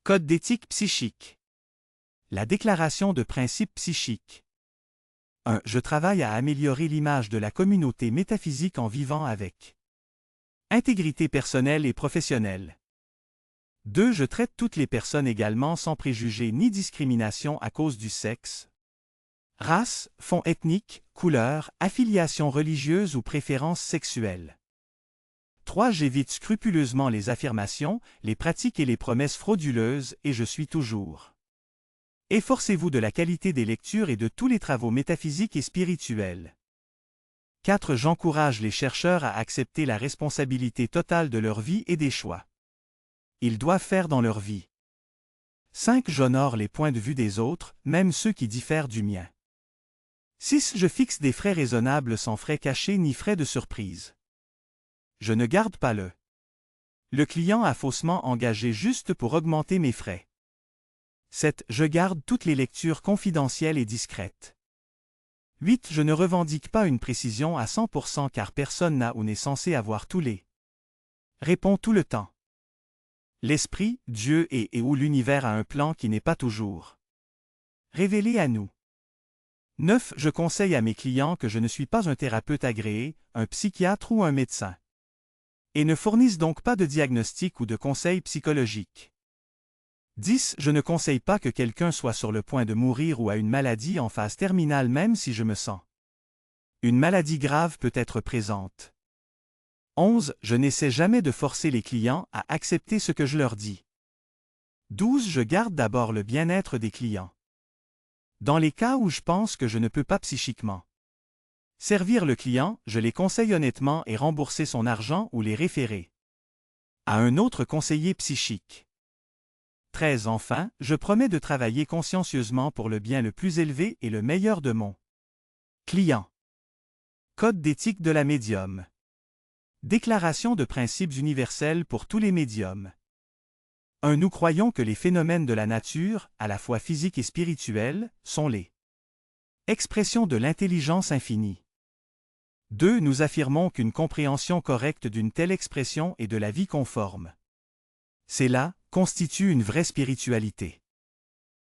Code d'éthique psychique. La déclaration de principes psychiques. 1. Je travaille à améliorer l'image de la communauté métaphysique en vivant avec intégrité personnelle et professionnelle. 2. Je traite toutes les personnes également sans préjugés ni discrimination à cause du sexe, race, fond ethnique, couleur, affiliation religieuse ou préférence sexuelle. 3. J'évite scrupuleusement les affirmations, les pratiques et les promesses frauduleuses et je suis toujours. Efforcez-vous de la qualité des lectures et de tous les travaux métaphysiques et spirituels. 4. J'encourage les chercheurs à accepter la responsabilité totale de leur vie et des choix ils doivent faire dans leur vie. 5. J'honore les points de vue des autres, même ceux qui diffèrent du mien. 6. Je fixe des frais raisonnables sans frais cachés ni frais de surprise. Je ne garde pas le client a faussement engagé juste pour augmenter mes frais. 7. Je garde toutes les lectures confidentielles et discrètes. 8. Je ne revendique pas une précision à 100% car personne n'a ou n'est censé avoir tous les réponses tout le temps. L'esprit, Dieu et ou l'univers a un plan qui n'est pas toujours révélé à nous. 9. Je conseille à mes clients que je ne suis pas un thérapeute agréé, un psychiatre ou un médecin. Et ne fournissent donc pas de diagnostic ou de conseils psychologiques. 10. Je ne conseille pas que quelqu'un soit sur le point de mourir ou a une maladie en phase terminale même si je me sens. Une maladie grave peut être présente. 11. Je n'essaie jamais de forcer les clients à accepter ce que je leur dis. 12. Je garde d'abord le bien-être des clients. Dans les cas où je pense que je ne peux pas psychiquement servir le client, je les conseille honnêtement et rembourser son argent ou les référer à un autre conseiller psychique. 13. Enfin, je promets de travailler consciencieusement pour le bien le plus élevé et le meilleur de mon client. Code d'éthique de la médium. Déclaration de principes universels pour tous les médiums. 1. Nous croyons que les phénomènes de la nature, à la fois physiques et spirituels, sont les expressions de l'intelligence infinie. 2. Nous affirmons qu'une compréhension correcte d'une telle expression et de la vie conforme. C'est là, constitue une vraie spiritualité.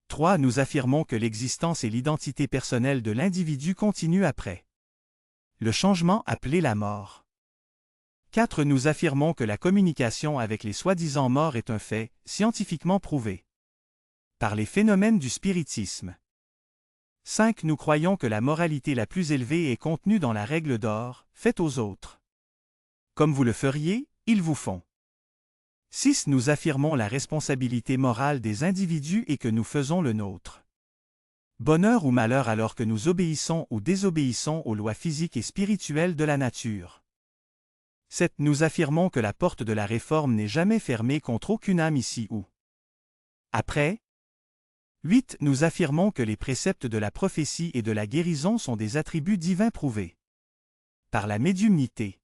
3. Nous affirmons que l'existence et l'identité personnelle de l'individu continuent après le changement appelé la mort. 4. Nous affirmons que la communication avec les soi-disant morts est un fait, scientifiquement prouvé par les phénomènes du spiritisme. 5. Nous croyons que la moralité la plus élevée est contenue dans la règle d'or, faites aux autres comme vous le feriez, ils vous font. 6. Nous affirmons la responsabilité morale des individus et que nous faisons le nôtre. Bonheur ou malheur alors que nous obéissons ou désobéissons aux lois physiques et spirituelles de la nature. 7. Nous affirmons que la porte de la réforme n'est jamais fermée contre aucune âme ici ou après. 8. Nous affirmons que les préceptes de la prophétie et de la guérison sont des attributs divins prouvés par la médiumnité.